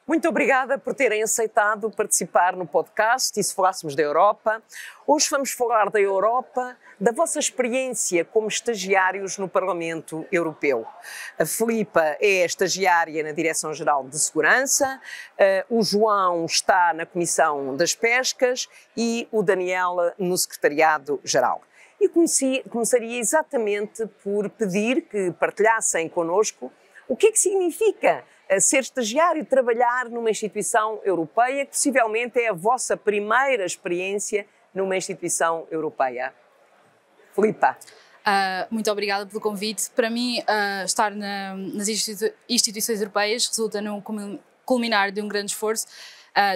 Muito obrigada por terem aceitado participar no podcast E se falássemos da Europa. Hoje vamos falar da Europa, da vossa experiência como estagiários no Parlamento Europeu. A Filipa é estagiária na Direção-Geral de Segurança, o João está na Comissão das Pescas e o Daniel no Secretariado-Geral. E começaria exatamente por pedir que partilhassem connosco o que é que significa ser estagiário e trabalhar numa instituição europeia, que possivelmente é a vossa primeira experiência numa instituição europeia. Filipa. Muito obrigada pelo convite. Para mim, estar nas instituições europeias resulta num culminar de um grande esforço,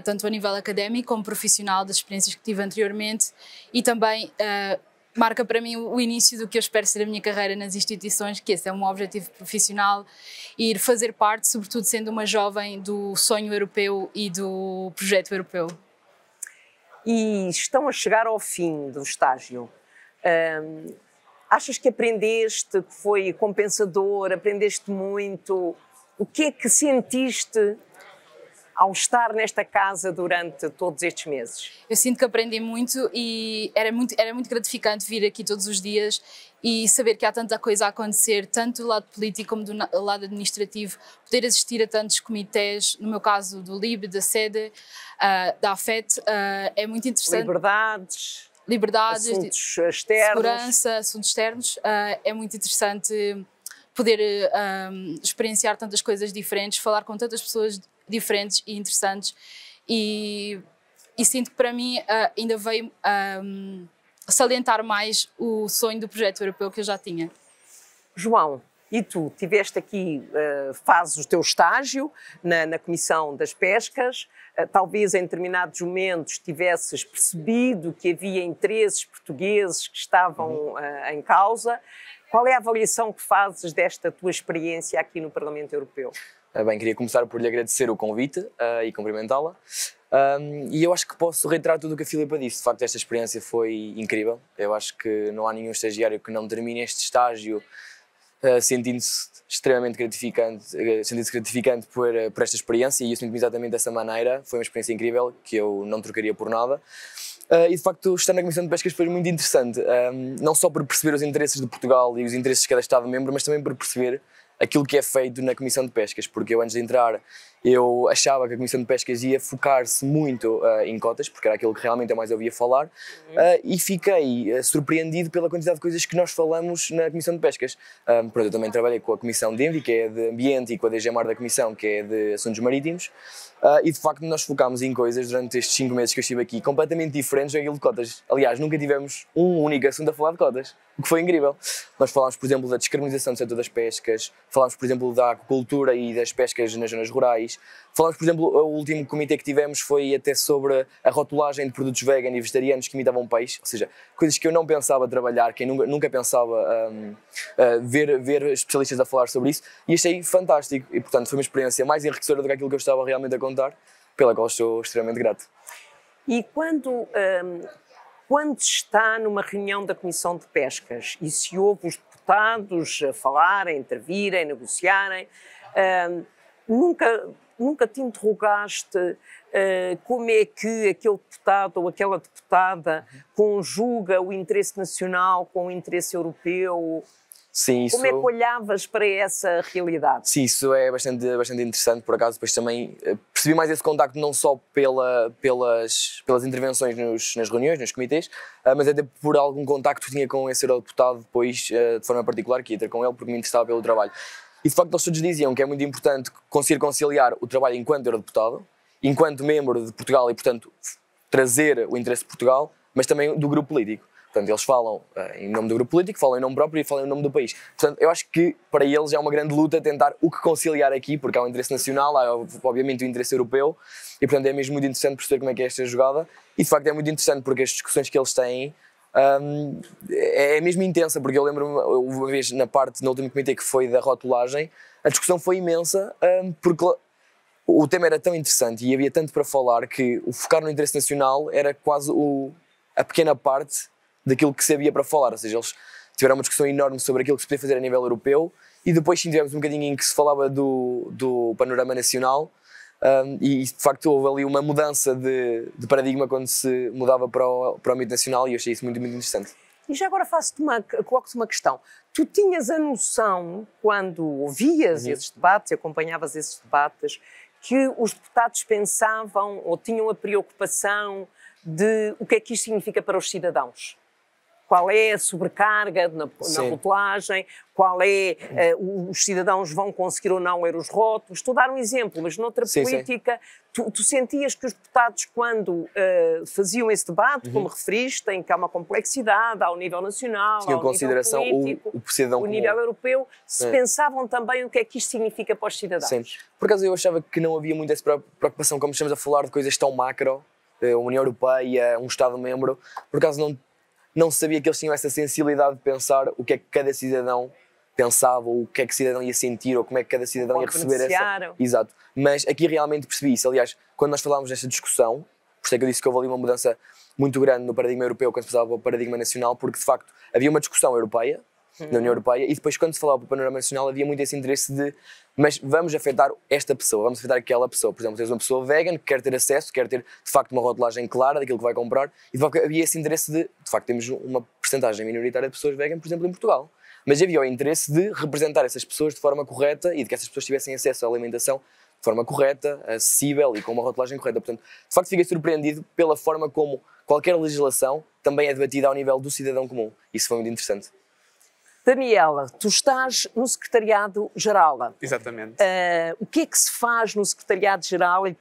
tanto a nível académico como profissional, das experiências que tive anteriormente, e também marca para mim o início do que eu espero ser a minha carreira nas instituições, que esse é um objetivo profissional, ir fazer parte, sobretudo sendo uma jovem, do sonho europeu e do projeto europeu. E estão a chegar ao fim do estágio. Achas que aprendeste, que foi compensador, aprendeste muito? O que é que sentiste ao estar nesta casa durante todos estes meses? Eu sinto que aprendi muito e era muito gratificante vir aqui todos os dias e saber que há tanta coisa a acontecer, tanto do lado político como do lado administrativo, poder assistir a tantos comitês, no meu caso do LIBE, da SEDE, da AFET, é muito interessante. Liberdades, assuntos externos. Segurança, assuntos externos, é muito interessante poder experienciar tantas coisas diferentes, falar com tantas pessoas diferentes e interessantes, e sinto que para mim ainda veio salientar mais o sonho do projeto europeu que eu já tinha. João, e tu tiveste aqui, fazes o teu estágio na Comissão das Pescas, talvez em determinados momentos tivesses percebido que havia interesses portugueses que estavam em causa. Qual é a avaliação que fazes desta tua experiência aqui no Parlamento Europeu? Bem, queria começar por lhe agradecer o convite e cumprimentá-la. E eu acho que posso reiterar tudo o que a Filipa disse. De facto, esta experiência foi incrível. Eu acho que não há nenhum estagiário que não termine este estágio sentindo-se extremamente gratificante por esta experiência, e eu sinto-me exatamente dessa maneira. Foi uma experiência incrível que eu não trocaria por nada. E de facto, estar na Comissão de Pescas foi muito interessante, não só por perceber os interesses de Portugal e os interesses de cada Estado-membro, mas também por perceber aquilo que é feito na Comissão de Pescas, porque eu antes de entrar eu achava que a Comissão de Pescas ia focar-se muito em cotas, porque era aquilo que realmente eu mais ouvia falar, e fiquei surpreendido pela quantidade de coisas que nós falamos na Comissão de Pescas. Eu também trabalhei com a Comissão de ENVI, que é de Ambiente, e com a DG Mar da Comissão, que é de Assuntos Marítimos, e de facto nós focámos em coisas durante estes 5 meses que eu estive aqui completamente diferentes daquilo de cotas. Aliás, nunca tivemos um único assunto a falar de cotas, o que foi incrível. Nós falámos, por exemplo, da descarbonização do setor das pescas, falámos, por exemplo, da aquacultura e das pescas nas zonas rurais. Falámos, por exemplo, o último comitê que tivemos foi até sobre a rotulagem de produtos vegan e vegetarianos que imitavam peixe, ou seja, coisas que eu não pensava trabalhar, que eu nunca pensava ver especialistas a falar sobre isso, e achei fantástico. E, portanto, foi uma experiência mais enriquecedora do que aquilo que eu estava realmente a contar, pela qual estou extremamente grato. E quando se está numa reunião da Comissão de Pescas e se ouve os deputados a falarem, intervirem, negociarem, nunca te interrogaste como é que aquele deputado ou aquela deputada conjuga o interesse nacional com o interesse europeu? Sim, como é que olhavas para essa realidade? Sim, isso é bastante interessante, por acaso. Depois também percebi mais esse contacto, não só pelas intervenções nas reuniões, nos comitês, mas até por algum contacto que tinha com esse eurodeputado depois, de forma particular, que ia ter com ele, porque me interessava pelo trabalho. E de facto eles todos diziam que é muito importante conseguir conciliar o trabalho enquanto eurodeputado, enquanto membro de Portugal, e portanto trazer o interesse de Portugal, mas também do grupo político. Portanto, eles falam em nome do grupo político, falam em nome próprio e falam em nome do país. Portanto, eu acho que para eles é uma grande luta tentar o que conciliar aqui, porque há o interesse nacional, há obviamente o interesse europeu, e portanto é mesmo muito interessante perceber como é que é esta jogada, e de facto é muito interessante porque as discussões que eles têm é mesmo intensa, porque eu lembro-me uma vez no último comitê, que foi da rotulagem, a discussão foi imensa, porque o tema era tão interessante e havia tanto para falar que o focar no interesse nacional era quase a pequena parte daquilo que se havia para falar. Ou seja, eles tiveram uma discussão enorme sobre aquilo que se podia fazer a nível europeu, e depois sim tivemos um bocadinho em que se falava do panorama nacional, E de facto houve ali uma mudança de paradigma quando se mudava para o âmbito nacional, e eu achei isso muito, muito interessante. E já agora coloco-te uma questão. Tu tinhas a noção, quando ouvias esses debates, acompanhavas esses debates, que os deputados pensavam ou tinham a preocupação de o que é que isto significa para os cidadãos? Qual é a sobrecarga na rotulagem? Qual é... os cidadãos vão conseguir ou não ler os rótulos? Estou a dar um exemplo, mas noutra política, tu sentias que os deputados, quando faziam esse debate, como referiste, em que há uma complexidade ao nível nacional, tinham ao consideração nível político, o cidadão o nível europeu, se pensavam também o que é que isto significa para os cidadãos? Sim. Por acaso eu achava que não havia muita essa preocupação, como estamos a falar de coisas tão macro, a União Europeia, um Estado-membro, por acaso não sabia que eles tinham essa sensibilidade de pensar o que é que cada cidadão pensava, ou o que é que o cidadão ia sentir, ou como é que cada cidadão ia receber essa... Exato. Mas aqui realmente percebi isso. Aliás, quando nós falámos desta discussão, por isso é que eu disse que houve ali uma mudança muito grande no paradigma europeu quando se passava para o paradigma nacional, porque de facto havia uma discussão europeia, na União Europeia, e depois quando se falava para o panorama nacional havia muito esse interesse de, mas vamos afetar esta pessoa, vamos afetar aquela pessoa. Por exemplo, tens uma pessoa vegan que quer ter acesso, quer ter de facto uma rotulagem clara daquilo que vai comprar, e de facto havia esse interesse de facto temos uma percentagem minoritária de pessoas vegan, por exemplo, em Portugal. Mas havia o interesse de representar essas pessoas de forma correta e de que essas pessoas tivessem acesso à alimentação de forma correta, acessível e com uma rotulagem correta. Portanto, de facto fiquei surpreendido pela forma como qualquer legislação também é debatida ao nível do cidadão comum. Isso foi muito interessante. Daniela, tu estás no Secretariado-Geral. Exatamente. O que é que se faz no Secretariado-Geral e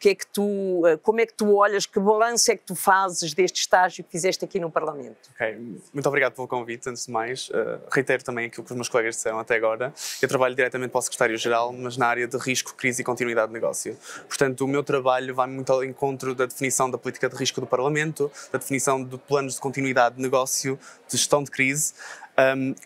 como é que tu olhas, que balanço é que tu fazes deste estágio que fizeste aqui no Parlamento? Ok, muito obrigado pelo convite, antes de mais. Reitero também aquilo que os meus colegas disseram até agora. Eu trabalho diretamente para o Secretário-Geral, mas na área de risco, crise e continuidade de negócio. Portanto, o meu trabalho vai muito ao encontro da definição da política de risco do Parlamento, da definição de planos de continuidade de negócio, de gestão de crise.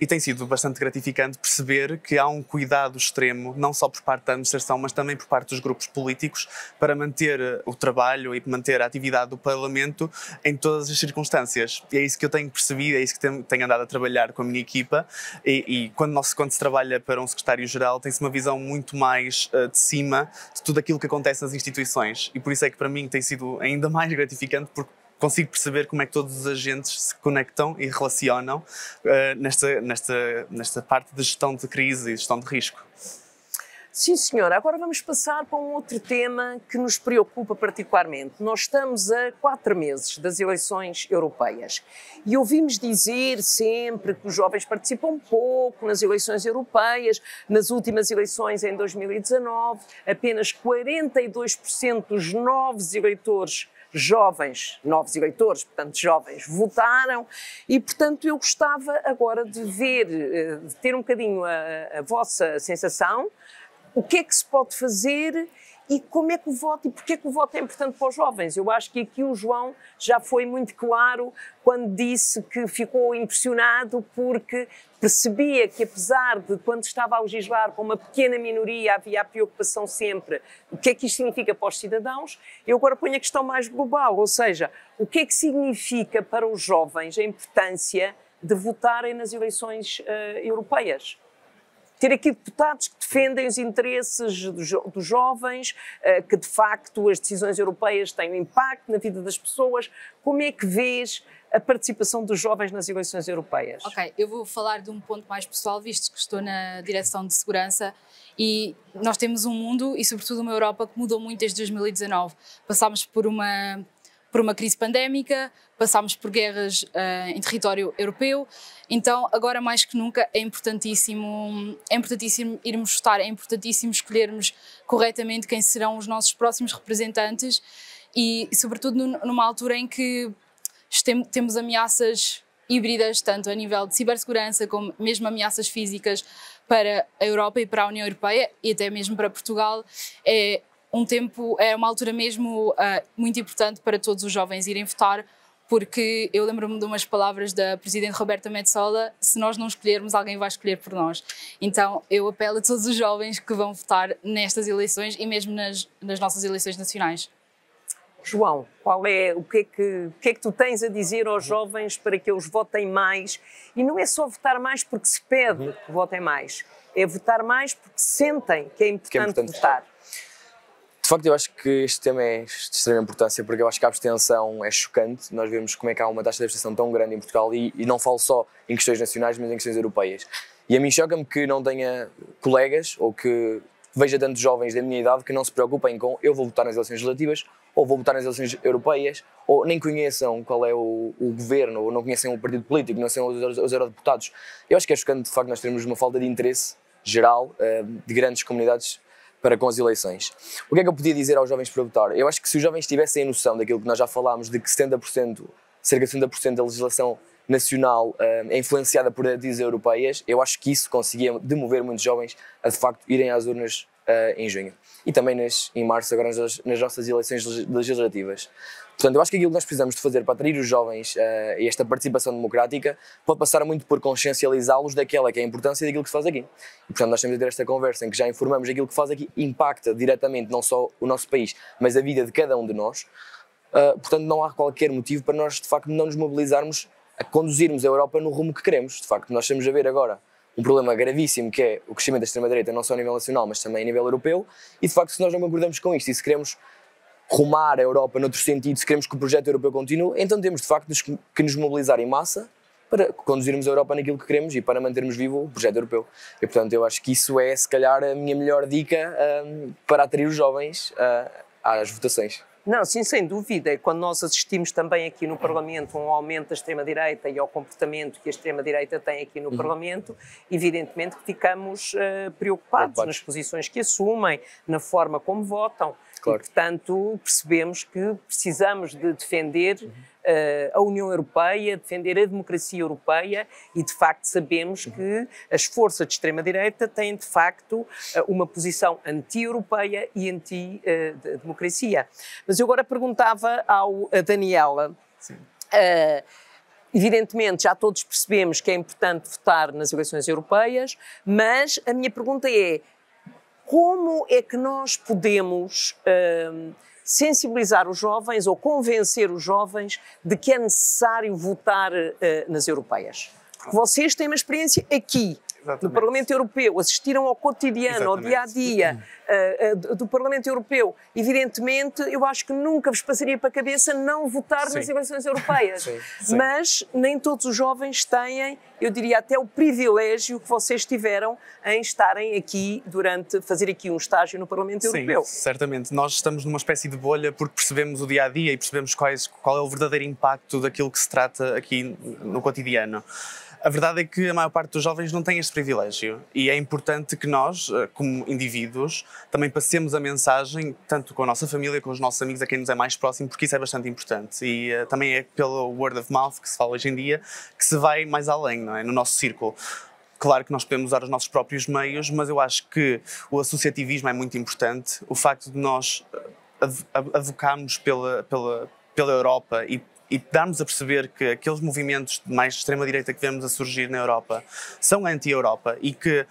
E tem sido bastante gratificante perceber que há um cuidado extremo, não só por parte da administração, mas também por parte dos grupos políticos, para manter o trabalho e manter a atividade do Parlamento em todas as circunstâncias. E é isso que eu tenho percebido, é isso que tenho andado a trabalhar com a minha equipa. E quando se trabalha para um secretário-geral, tem-se uma visão muito mais de cima de tudo aquilo que acontece nas instituições. E por isso é que para mim tem sido ainda mais gratificante, porque consigo perceber como é que todos os agentes se conectam e relacionam nesta parte de gestão de crise e gestão de risco. Sim, senhora. Agora vamos passar para um outro tema que nos preocupa particularmente. Nós estamos a 4 meses das eleições europeias e ouvimos dizer sempre que os jovens participam pouco nas eleições europeias. Nas últimas eleições, em 2019, apenas 42% dos novos eleitores votaram e, portanto, eu gostava agora de ter um bocadinho a vossa sensação, o que é que se pode fazer e como é que o voto, e porque é que o voto é importante para os jovens. Eu acho que aqui o João já foi muito claro quando disse que ficou impressionado porque percebia que, apesar de quando estava a legislar com uma pequena minoria havia a preocupação sempre o que é que isto significa para os cidadãos. Eu agora ponho a questão mais global, ou seja, o que é que significa para os jovens a importância de votarem nas eleições europeias? Ter aqui deputados que defendem os interesses dos jovens, que de facto as decisões europeias têm um impacto na vida das pessoas. Como é que vês a participação dos jovens nas eleições europeias? Ok, eu vou falar de um ponto mais pessoal, visto que estou na direção de segurança e nós temos um mundo e sobretudo uma Europa que mudou muito desde 2019. Passámos por uma crise pandémica, passámos por guerras em território europeu, então agora mais que nunca é importantíssimo irmos votar, é importantíssimo escolhermos corretamente quem serão os nossos próximos representantes e sobretudo numa altura em que temos ameaças híbridas, tanto a nível de cibersegurança como mesmo ameaças físicas para a Europa e para a União Europeia e até mesmo para Portugal. É uma altura mesmo muito importante para todos os jovens irem votar, porque eu lembro-me de umas palavras da Presidente Roberta Metsola: se nós não escolhermos, alguém vai escolher por nós. Então eu apelo a todos os jovens que vão votar nestas eleições e mesmo nas nossas eleições nacionais. João, o que é que tu tens a dizer aos jovens para que eles votem mais? E não é só votar mais porque se pede que votem mais, é votar mais porque sentem que é importante votar. De facto, eu acho que este tema é de extrema importância, porque eu acho que a abstenção é chocante. Nós vemos como é que há uma taxa de abstenção tão grande em Portugal, e não falo só em questões nacionais, mas em questões europeias. E a mim choca-me que não tenha colegas, ou que veja tantos jovens da minha idade que não se preocupem com eu vou votar nas eleições legislativas, ou vou votar nas eleições europeias, ou nem conheçam qual é o governo, ou não conhecem o partido político, não são os eurodeputados. Eu acho que é chocante, de facto, nós termos uma falta de interesse geral de grandes comunidades para com as eleições. O que é que eu podia dizer aos jovens para votar? Eu acho que se os jovens tivessem a noção daquilo que nós já falámos, de que 70%, cerca de 70% da legislação nacional é influenciada por diretrizes europeias, eu acho que isso conseguia demover muitos jovens a, de facto, irem às urnas em junho. E também em março, agora nas nossas eleições legislativas. Portanto, eu acho que aquilo que nós precisamos de fazer para atrair os jovens a esta participação democrática pode passar muito por consciencializá-los daquela que é a importância daquilo que se faz aqui. E, portanto, nós temos de ter esta conversa em que já informamos aquilo que faz aqui impacta diretamente não só o nosso país, mas a vida de cada um de nós. Portanto, não há qualquer motivo para nós, de facto, não nos mobilizarmos a conduzirmos a Europa no rumo que queremos. De facto, nós estamos a ver agora um problema gravíssimo, que é o crescimento da extrema-direita, não só a nível nacional, mas também a nível europeu, e de facto, se nós não concordamos com isto e se queremos rumar a Europa noutro sentido, se queremos que o projeto europeu continue, então temos de facto que nos mobilizar em massa para conduzirmos a Europa naquilo que queremos e para mantermos vivo o projeto europeu. E portanto eu acho que isso é se calhar a minha melhor dica para atrair os jovens às votações. Não, sim, sem dúvida. E quando nós assistimos também aqui no Parlamento a um aumento da extrema-direita e ao comportamento que a extrema-direita tem aqui no Parlamento, evidentemente que ficamos preocupados nas posições que assumem, na forma como votam. Claro. E, portanto, percebemos que precisamos de defender a União Europeia, defender a democracia europeia e, de facto, sabemos que as forças de extrema-direita têm, de facto, uma posição anti-europeia e anti-democracia. Mas eu agora perguntava a Daniela, evidentemente já todos percebemos que é importante votar nas eleições europeias, mas a minha pergunta é: como é que nós podemos sensibilizar os jovens ou convencer os jovens de que é necessário votar nas europeias? Porque vocês têm uma experiência aqui, no Parlamento Europeu, assistiram ao cotidiano, ao dia-a-dia do Parlamento Europeu. Evidentemente, eu acho que nunca vos passaria para a cabeça não votar nas eleições europeias. Mas nem todos os jovens têm, eu diria até o privilégio que vocês tiveram em estarem aqui fazer aqui um estágio no Parlamento Europeu. Sim, certamente. Nós estamos numa espécie de bolha porque percebemos o dia-a-dia e percebemos qual é o verdadeiro impacto daquilo que se trata aqui no cotidiano. A verdade é que a maior parte dos jovens não tem este privilégio e é importante que nós, como indivíduos, também passemos a mensagem, tanto com a nossa família, com os nossos amigos, a quem nos é mais próximo, porque isso é bastante importante. E também é pelo word of mouth que se fala hoje em dia que se vai mais além, não é? No nosso círculo. Claro que nós podemos usar os nossos próprios meios, mas eu acho que o associativismo é muito importante. O facto de nós advocarmos pela Europa e darmos a perceber que aqueles movimentos de mais extrema-direita que vemos a surgir na Europa são anti-Europa e que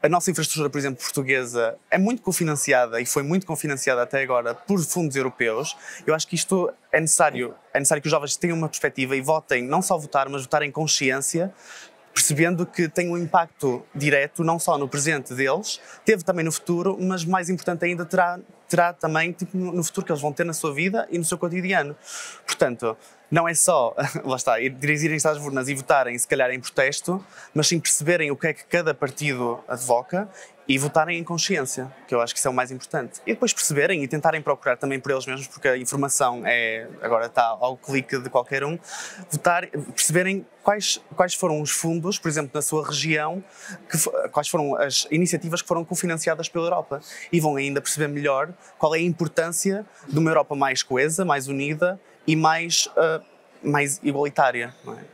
a nossa infraestrutura, por exemplo, portuguesa, é muito cofinanciada e foi muito cofinanciada até agora por fundos europeus. Eu acho que isto é necessário que os jovens tenham uma perspectiva e votem, não só votar, mas votar em consciência, percebendo que tem um impacto direto, não só no presente deles, teve também no futuro, mas mais importante ainda terá também no futuro que eles vão ter na sua vida e no seu cotidiano. Portanto, não é só, lá está, dirigirem-se às urnas e votarem, se calhar em protesto, mas sim perceberem o que é que cada partido advoca e votarem em consciência, que eu acho que isso é o mais importante. E depois perceberem e tentarem procurar também por eles mesmos, porque a informação agora está ao clique de qualquer um, perceberem quais foram os fundos, por exemplo, na sua região, quais foram as iniciativas que foram cofinanciadas pela Europa. E vão ainda perceber melhor qual é a importância de uma Europa mais coesa, mais unida e mais igualitária, não é?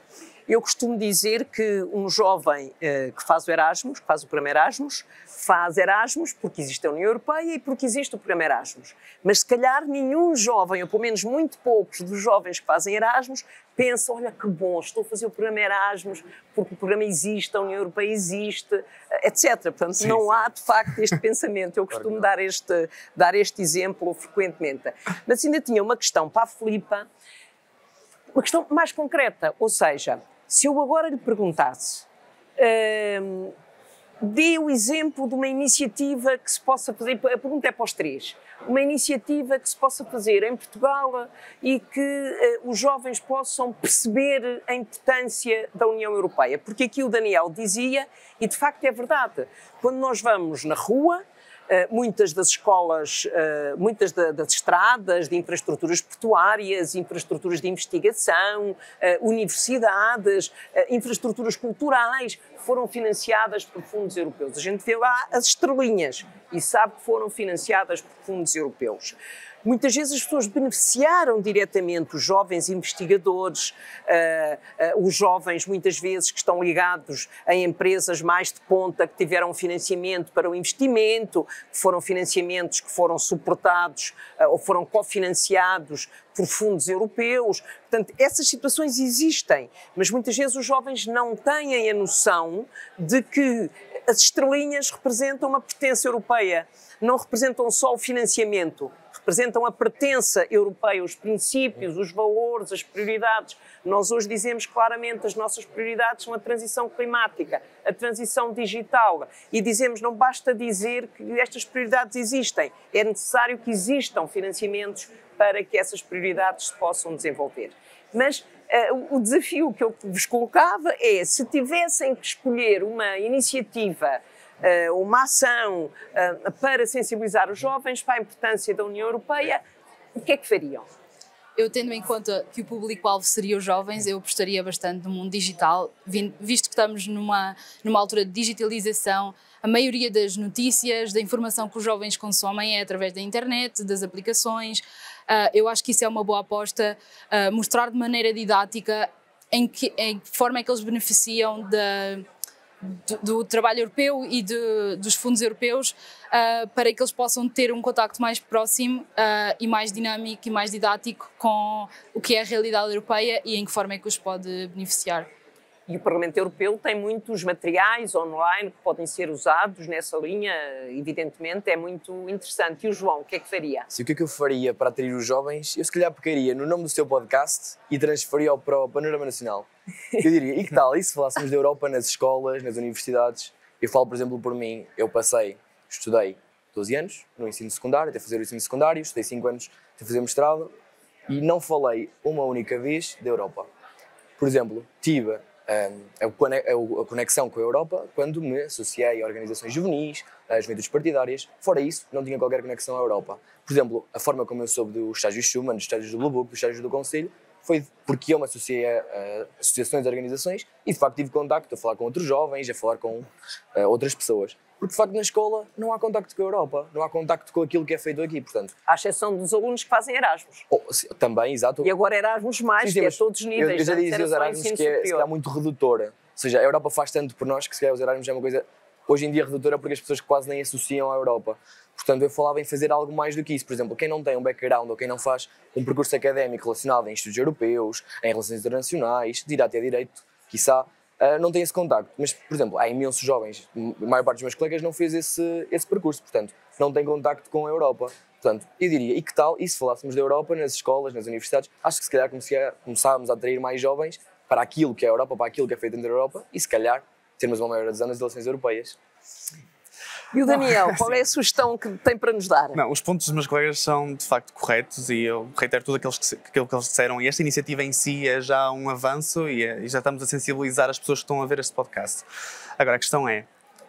Eu costumo dizer que um jovem que faz o programa Erasmus, faz Erasmus porque existe a União Europeia e porque existe o programa Erasmus. Mas se calhar nenhum jovem, ou pelo menos muito poucos dos jovens que fazem Erasmus, pensam: olha que bom, estou a fazer o programa Erasmus porque o programa existe, a União Europeia existe, etc. Portanto, não há de facto este pensamento. Eu costumo dar este exemplo frequentemente. Mas ainda tinha uma questão para a Filipa, uma questão mais concreta, ou seja, se eu agora lhe perguntasse dê o exemplo de uma iniciativa que se possa fazer, a pergunta é para os três, uma iniciativa que se possa fazer em Portugal e que os jovens possam perceber a importância da União Europeia. Porque aqui o Daniel dizia, e de facto é verdade, quando nós vamos na rua, muitas das escolas, muitas das estradas, de infraestruturas portuárias, infraestruturas de investigação, universidades, infraestruturas culturais, foram financiadas por fundos europeus. A gente vê lá as estrelinhas e sabe que foram financiadas por fundos europeus. Muitas vezes as pessoas beneficiaram diretamente, os jovens investigadores, os jovens muitas vezes que estão ligados a empresas mais de ponta, que tiveram financiamento para o investimento, que foram financiamentos que foram suportados ou foram cofinanciados por fundos europeus. Portanto, essas situações existem, mas muitas vezes os jovens não têm a noção de que as estrelinhas representam uma pertença europeia, não representam só o financiamento, representam a pertença europeia, os princípios, os valores, as prioridades. Nós hoje dizemos claramente as nossas prioridades são a transição climática, a transição digital, e dizemos não basta dizer que estas prioridades existem, é necessário que existam financiamentos para que essas prioridades se possam desenvolver. Mas o desafio que eu vos colocava é, se tivessem que escolher uma iniciativa, uma ação para sensibilizar os jovens para a importância da União Europeia, o que é que fariam? Eu, tendo em conta que o público-alvo seria os jovens, eu apostaria bastante no mundo digital, visto que estamos numa altura de digitalização. A maioria das notícias, da informação que os jovens consomem é através da internet, das aplicações. Eu acho que isso é uma boa aposta, mostrar de maneira didática em que forma é que eles beneficiam do trabalho europeu e dos fundos europeus, para que eles possam ter um contacto mais próximo e mais dinâmico e mais didático com o que é a realidade europeia e em que forma é que os pode beneficiar. E o Parlamento Europeu tem muitos materiais online que podem ser usados nessa linha, evidentemente, é muito interessante. E o João, o que é que faria? Sim, o que é que eu faria para atrair os jovens? Eu se calhar pegaria no nome do seu podcast e transferia-o para o Panorama Nacional. Eu diria, e que tal? E se falássemos da Europa nas escolas, nas universidades? Eu falo, por exemplo, por mim, eu estudei 12 anos no ensino secundário, até fazer o ensino secundário, estudei 5 anos até fazer mestrado e não falei uma única vez da Europa. Por exemplo, tive a conexão com a Europa quando me associei a organizações juvenis, a juventudes partidárias. Fora isso, não tinha qualquer conexão à Europa. Por exemplo, a forma como eu soube dos estágios Schuman, dos estágios do Blue Book, dos estágios do Conselho, foi porque eu me associei a associações e organizações e de facto tive contacto a falar com outros jovens, a falar com outras pessoas. Porque de facto na escola não há contacto com a Europa, não há contacto com aquilo que é feito aqui, portanto. À exceção dos alunos que fazem Erasmus. Também, exato. E agora Erasmus mais, sim, que é todos os níveis. Eu já dizia os Erasmus que é muito redutora. Ou seja, a Europa faz tanto por nós que se calhar os Erasmus é uma coisa hoje em dia redutora porque as pessoas quase nem associam à Europa. Portanto, eu falava em fazer algo mais do que isso. Por exemplo, quem não tem um background ou quem não faz um percurso académico relacionado em estudos europeus, em relações internacionais, de ir até direito, quiçá, não tem esse contacto. Mas, por exemplo, há imensos jovens, a maior parte dos meus colegas não fez esse percurso, portanto, não tem contacto com a Europa. Portanto, eu diria, e que tal, e se falássemos da Europa nas escolas, nas universidades, acho que se calhar começávamos a atrair mais jovens para aquilo que é a Europa, para aquilo que é feito dentro da Europa, e se calhar termos uma maior adesão nas eleições europeias. E o Daniel, qual é a sugestão que tem para nos dar? Não, os pontos dos meus colegas são de facto corretos e eu reitero tudo aquilo que eles disseram. E esta iniciativa em si é já um avanço e já estamos a sensibilizar as pessoas que estão a ver este podcast. Agora, a questão é,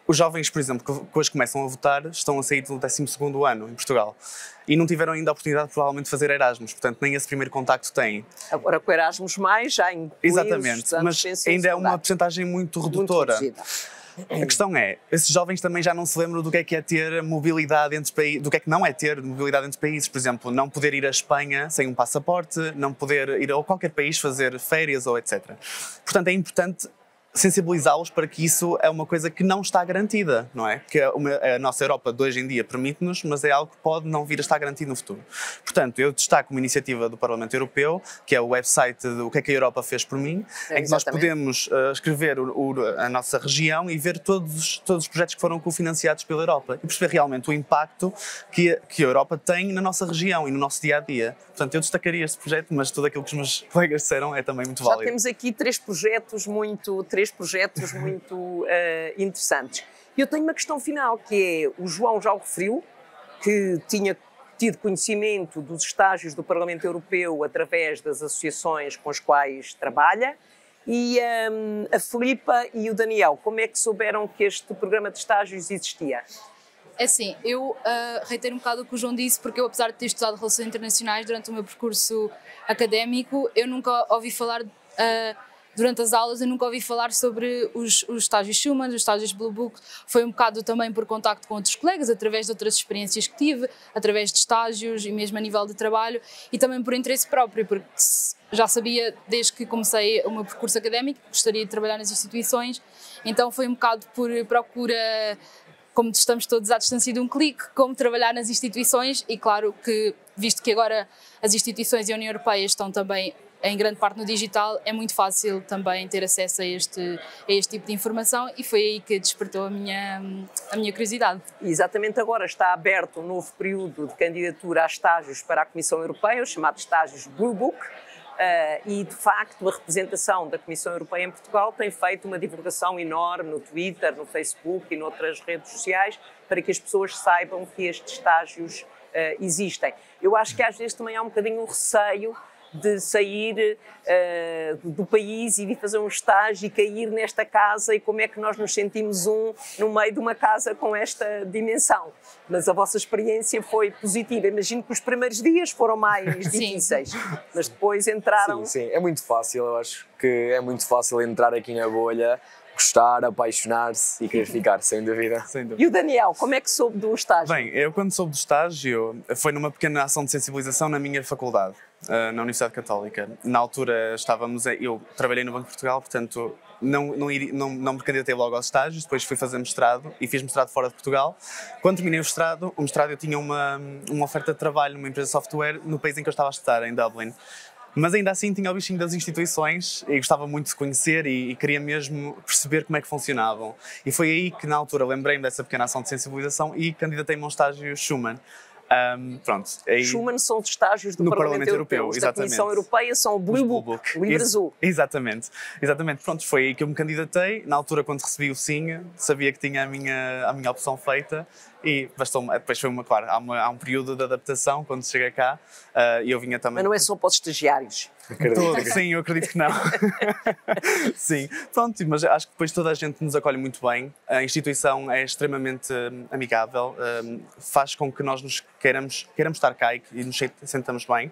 os jovens, por exemplo, que hoje começam a votar, estão a sair do 12º ano em Portugal e não tiveram ainda a oportunidade, provavelmente, de fazer Erasmus, portanto, nem esse primeiro contacto têm. Agora, com Erasmus+, já inclui. Exatamente, mas ainda é uma porcentagem muito redutora. A questão é, esses jovens também já não se lembram do que é ter mobilidade entre países, do que é que não é ter mobilidade entre países. Por exemplo, não poder ir à Espanha sem um passaporte, não poder ir a qualquer país fazer férias ou etc. Portanto, é importante sensibilizá-los para que isso é uma coisa que não está garantida, não é? Que a nossa Europa de hoje em dia permite-nos, mas é algo que pode não vir a estar garantido no futuro. Portanto, eu destaco uma iniciativa do Parlamento Europeu, que é o website do que é que a Europa fez por mim, em que nós podemos escrever a nossa região e ver todos os projetos que foram cofinanciados pela Europa e perceber realmente o impacto que a Europa tem na nossa região e no nosso dia-a-dia. Portanto, eu destacaria este projeto, mas tudo aquilo que os meus colegas disseram é também muito válido. Já temos aqui três projetos muito interessantes. Eu tenho uma questão final, que é, o João já o referiu, que tinha tido conhecimento dos estágios do Parlamento Europeu através das associações com as quais trabalha, e a Filipa e o Daniel, como é que souberam que este programa de estágios existia? É assim, eu reitero um bocado o que o João disse, porque eu, apesar de ter estudado Relações Internacionais durante o meu percurso académico, eu nunca ouvi falar, durante as aulas, eu nunca ouvi falar sobre os estágios Schuman, os estágios Blue Book. Foi um bocado também por contacto com outros colegas, através de outras experiências que tive, através de estágios e mesmo a nível de trabalho, e também por interesse próprio, porque já sabia desde que comecei o meu percurso académico que gostaria de trabalhar nas instituições, então foi um bocado por procura, como estamos todos à distância de um clique, como trabalhar nas instituições. E claro que, visto que agora as instituições e a União Europeia estão também em grande parte no digital, é muito fácil também ter acesso a este tipo de informação, e foi aí que despertou a minha curiosidade. Exatamente, agora está aberto um novo período de candidatura a estágios para a Comissão Europeia, os chamados estágios Blue Book, e de facto a representação da Comissão Europeia em Portugal tem feito uma divulgação enorme no Twitter, no Facebook e noutras redes sociais para que as pessoas saibam que estes estágios existem. Eu acho que às vezes também há um bocadinho um receio de sair do país e de fazer um estágio e cair nesta casa, e como é que nós nos sentimos no meio de uma casa com esta dimensão. Mas a vossa experiência foi positiva. Imagino que os primeiros dias foram mais difíceis, mas depois entraram... Sim, é muito fácil, eu acho que é muito fácil entrar aqui na bolha, gostar, apaixonar-se e querer ficar, sem dúvida. E o Daniel, como é que soube do estágio? Bem, eu quando soube do estágio foi numa pequena ação de sensibilização na minha faculdade, na Universidade Católica. Na altura eu trabalhei no Banco de Portugal, portanto não me candidatei logo aos estágios, depois fui fazer mestrado e fiz mestrado fora de Portugal. Quando terminei o mestrado eu tinha uma oferta de trabalho numa empresa de software no país em que eu estava a estudar, em Dublin. Mas ainda assim tinha o bichinho das instituições e gostava muito de conhecer e queria mesmo perceber como é que funcionavam. E foi aí que, na altura, lembrei-me dessa pequena ação de sensibilização e candidatei-me a um estágio Schuman. Schuman são os estágios do Parlamento Europeu. Os da Comissão Europeia são o Blue Book, o livro azul. Exatamente. Pronto, foi aí que eu me candidatei. Na altura, quando recebi o sim, sabia que tinha a minha opção feita. E depois foi claro, há um período de adaptação quando se chega cá, e eu vinha também... Mas não é só para os estagiários? Sim, eu acredito que não. Sim, pronto, mas acho que depois toda a gente nos acolhe muito bem, a instituição é extremamente amigável, faz com que nós nos queiramos estar cá e nos sentamos bem,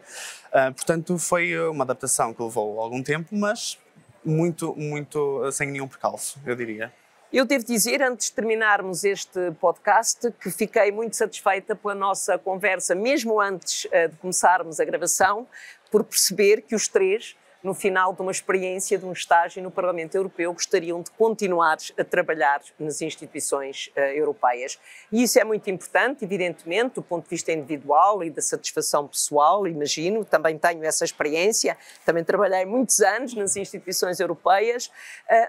portanto foi uma adaptação que levou algum tempo, mas muito sem nenhum percalço, eu diria. Eu devo dizer, antes de terminarmos este podcast, que fiquei muito satisfeita pela nossa conversa, mesmo antes de começarmos a gravação, por perceber que os três, no final de uma experiência de um estágio no Parlamento Europeu, gostariam de continuar a trabalhar nas instituições europeias. E isso é muito importante, evidentemente, do ponto de vista individual e da satisfação pessoal, imagino, também tenho essa experiência, também trabalhei muitos anos nas instituições europeias,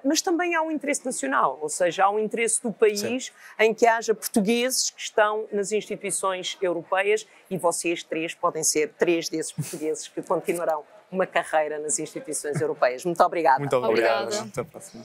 mas também há um interesse nacional, ou seja, há um interesse do país Sim. em que haja portugueses que estão nas instituições europeias, e vocês três podem ser três desses portugueses que continuarão uma carreira nas instituições europeias. Muito obrigada. Muito obrigada. Obrigada. Até a próxima.